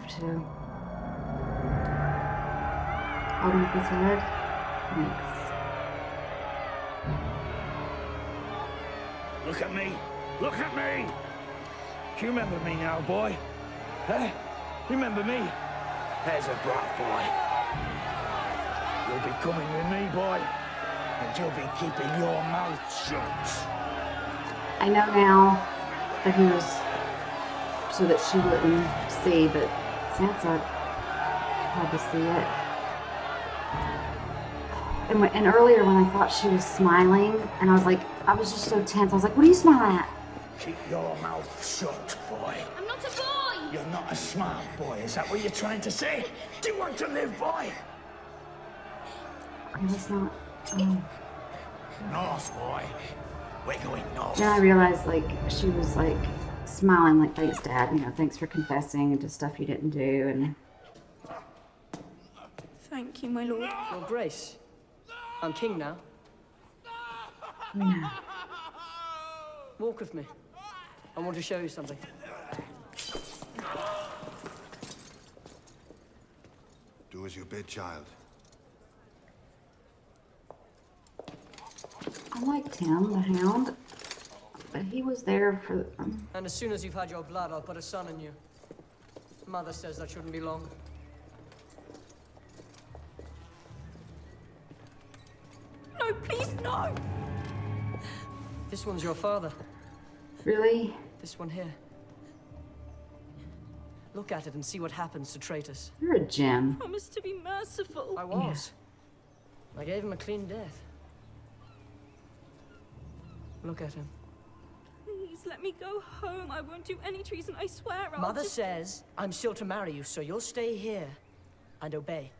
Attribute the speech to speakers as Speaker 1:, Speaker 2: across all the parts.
Speaker 1: have to. Holding up his head. Thanks.
Speaker 2: Look at me! Look at me! Do you remember me now, boy? Huh? Remember me? There's a bright boy. You'll be coming with me, boy. And you'll be keeping your mouth shut.
Speaker 1: I know now that he was so that she wouldn't see, but Sansa had to see it. And earlier when I thought she was smiling, and I was like, I was just so tense. I was like, what are you smiling at?
Speaker 2: Keep your mouth shut, boy.
Speaker 3: I'm not a boy!
Speaker 2: You're not a smart boy, is that what you're trying to say? Do you want to live, boy?
Speaker 1: Okay, that's not.
Speaker 2: North, boy. We're going north.
Speaker 1: Then I realized, like, she was like smiling, like, thanks, Dad. You know, thanks for confessing to stuff you didn't do, and.
Speaker 3: Thank you, my lord.
Speaker 4: Your Grace, I'm king now.
Speaker 1: Yeah.
Speaker 4: Walk with me. I want to show you something.
Speaker 5: Do as you bid, child.
Speaker 1: I liked him, the Hound, but he was there for.
Speaker 4: And as soon as you've had your blood, I'll put a son in you. Mother says that shouldn't be long.
Speaker 3: No, please, no!
Speaker 4: This one's your father.
Speaker 1: Really?
Speaker 4: This one here. Look at it and see what happens to traitors.
Speaker 1: You're a gem.
Speaker 3: Promise to be merciful.
Speaker 4: I was. I gave him a clean death. Look at him.
Speaker 3: Please let me go home. I won't do any treason, I swear. I'll
Speaker 4: Mother
Speaker 3: just...
Speaker 4: says I'm still to marry you, so you'll stay here and obey.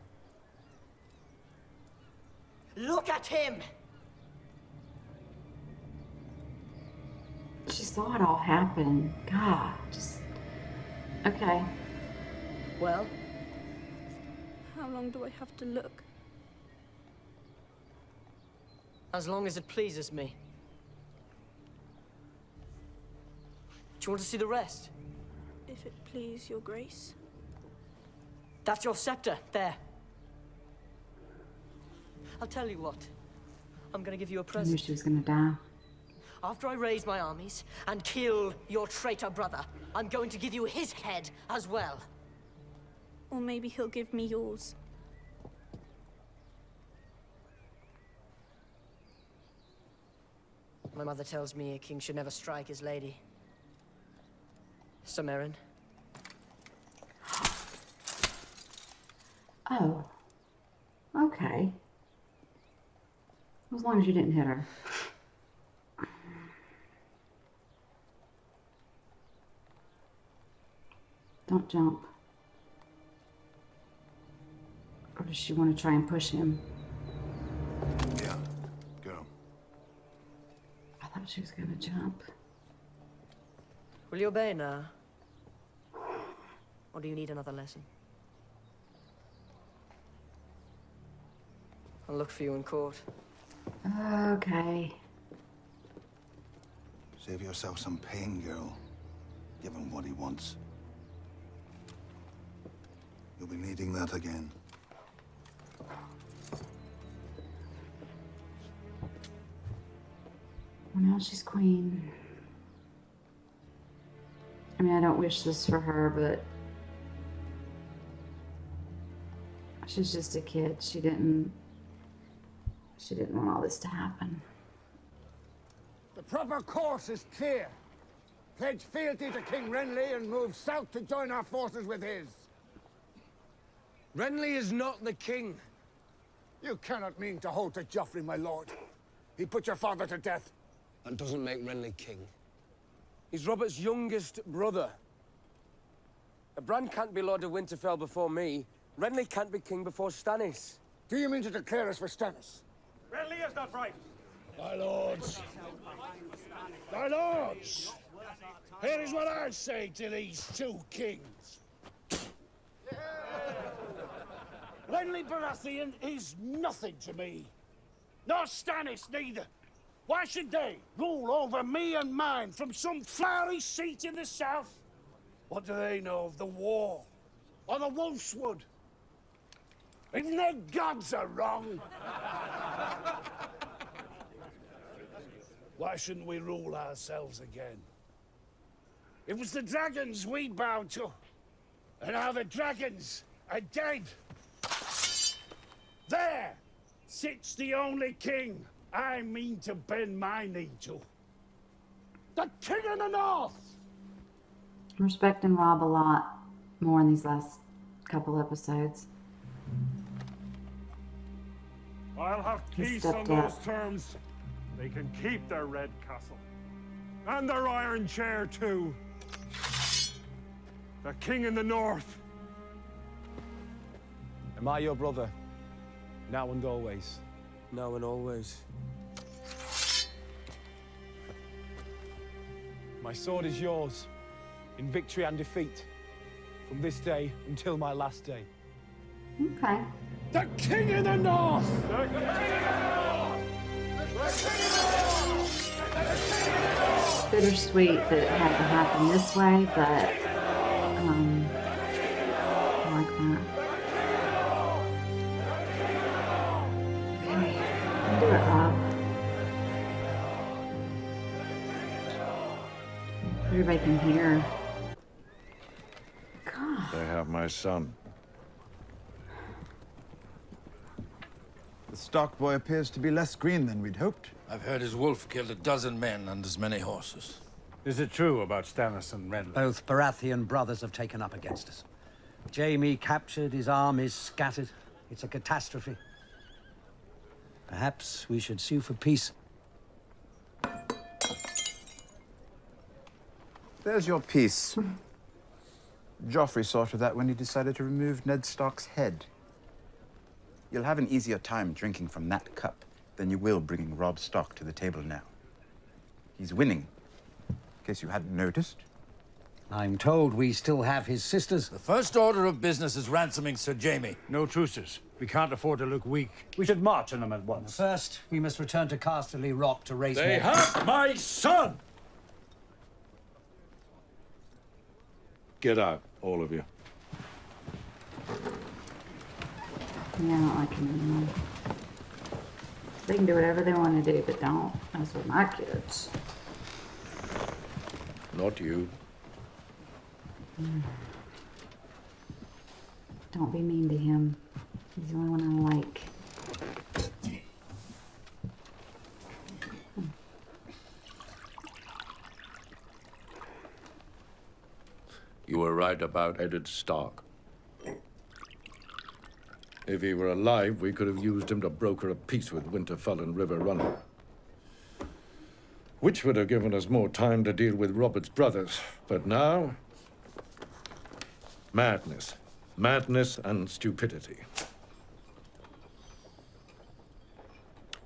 Speaker 4: Look at him!
Speaker 1: She saw it all happen. God, just. Okay.
Speaker 4: Well,
Speaker 3: How long do I have to look?
Speaker 4: as long as it pleases me. Do you want to see the rest?
Speaker 3: If it please your grace.
Speaker 4: That's your scepter, there. I'll tell you what. I'm gonna give you a
Speaker 1: I knew
Speaker 4: present.
Speaker 1: she was gonna die.
Speaker 4: After I raise my armies and kill your traitor brother, I'm going to give you his head as well.
Speaker 3: Or maybe he'll give me yours.
Speaker 4: My mother tells me a king should never strike his lady. Samarin.
Speaker 1: Oh. Okay. As long as you didn't hit her. Don't jump. Or does she want to try and push him?
Speaker 5: Yeah, go.
Speaker 1: I thought she was gonna jump.
Speaker 4: Will you obey now? Or do you need another lesson? I'll look for you in court.
Speaker 1: Okay.
Speaker 5: Save yourself some pain, girl. Give him what he wants. You'll be needing that again.
Speaker 1: Well, now she's queen. I mean, I don't wish this for her, but she's just a kid. She didn't want all this to happen.
Speaker 6: The proper course is clear. Pledge fealty to King Renly and move south to join our forces with his.
Speaker 7: Renly is not the king.
Speaker 6: You cannot mean to hold to Joffrey, my lord. He put your father to death.
Speaker 7: That doesn't make Renly king. He's Robert's youngest brother. Bran can't be Lord of Winterfell before me. Renly can't be king before Stannis.
Speaker 6: Do you mean to declare us for Stannis?
Speaker 2: Renly is not right.
Speaker 8: My lords. My lords. Here is what I say to these two kings. Renly Baratheon is nothing to me. Nor Stannis neither. Why should they rule over me and mine from some flowery seat in the south? What do they know of the war? or the Wolfswood. Even their gods are wrong. Why shouldn't we rule ourselves again? It was the dragons we bowed to, and now the dragons are dead. There sits the only king I mean to bend my knee to. The King of the North!
Speaker 1: I'm respecting Rob a lot more in these last couple episodes.
Speaker 9: I'll have
Speaker 1: He
Speaker 9: peace on
Speaker 1: stepped
Speaker 9: those
Speaker 1: up.
Speaker 9: terms. They can keep their red castle. And their iron chair, too. The king in the north.
Speaker 10: Am I your brother? Now and always.
Speaker 7: Now and always.
Speaker 10: My sword is yours, in victory and defeat, from this day until my last day.
Speaker 1: Okay.
Speaker 8: The King of the North!
Speaker 1: Bittersweet that it had to happen this way, but I like that. Okay, you do it, Rob. Everybody can hear. God.
Speaker 11: They have my son.
Speaker 5: The Stark boy appears to be less green than we'd hoped.
Speaker 12: I've heard his wolf killed a dozen men and as many horses.
Speaker 2: Is it true about Stannis and Renly?
Speaker 13: Both Baratheon brothers have taken up against us. Jaime captured, his armies scattered. It's a catastrophe. Perhaps we should sue for peace.
Speaker 5: There's your piece. Joffrey saw to that when he decided to remove Ned Stark's head. You'll have an easier time drinking from that cup than you will bringing Robb Stark to the table now. He's winning, in case you hadn't noticed.
Speaker 13: I'm told we still have his sisters.
Speaker 12: The first order of business is ransoming Sir Jaime.
Speaker 2: No truces. We can't afford to look weak. We should march on them at once.
Speaker 13: First, we must return to Casterly Rock to raise
Speaker 2: They
Speaker 13: more.
Speaker 2: have my son!
Speaker 11: Get out, all of you.
Speaker 1: Yeah, I don't like him anymore. They can do whatever they want to do, but don't mess with my kids.
Speaker 11: Not you.
Speaker 1: Don't be mean to him. He's the only one I like.
Speaker 11: You were right about Ned Stark. If he were alive, we could have used him to broker a peace with Winterfell and River Run. Which would have given us more time to deal with Robert's brothers. But now, madness. Madness and stupidity.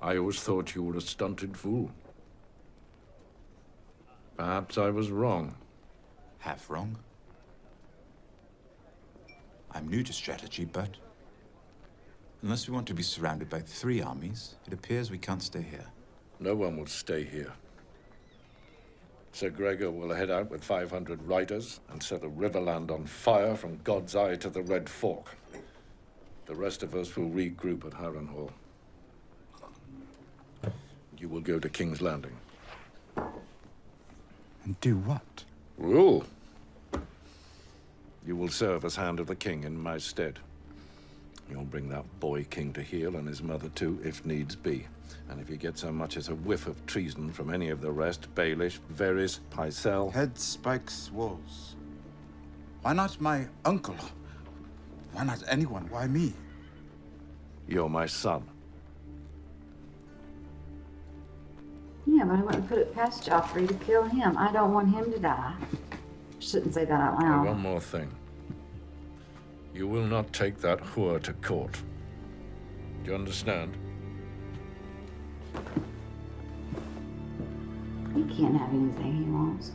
Speaker 11: I always thought you were a stunted fool. Perhaps I was wrong.
Speaker 5: Half wrong. I'm new to strategy, but unless we want to be surrounded by 3 armies, it appears we can't stay here.
Speaker 11: No one will stay here. Sir Gregor will head out with 500 riders and set a riverland on fire from God's Eye to the Red Fork. The rest of us will regroup at Harrenhal. You will go to King's Landing.
Speaker 5: And do what?
Speaker 11: Rule. You will serve as Hand of the King in my stead. You'll bring that boy king to heel and his mother too, if needs be. And if you get so much as a whiff of treason from any of the rest, Baelish, Varys, Pycelle...
Speaker 5: Head spikes walls. Why not my uncle? Why not anyone? Why me?
Speaker 11: You're my son.
Speaker 1: Yeah, but I wouldn't put it past Joffrey to kill him. I don't want him to die. Shouldn't say that out loud.
Speaker 11: One more thing. You will not take that whore to court. Do you understand?
Speaker 1: He can't have anything he wants.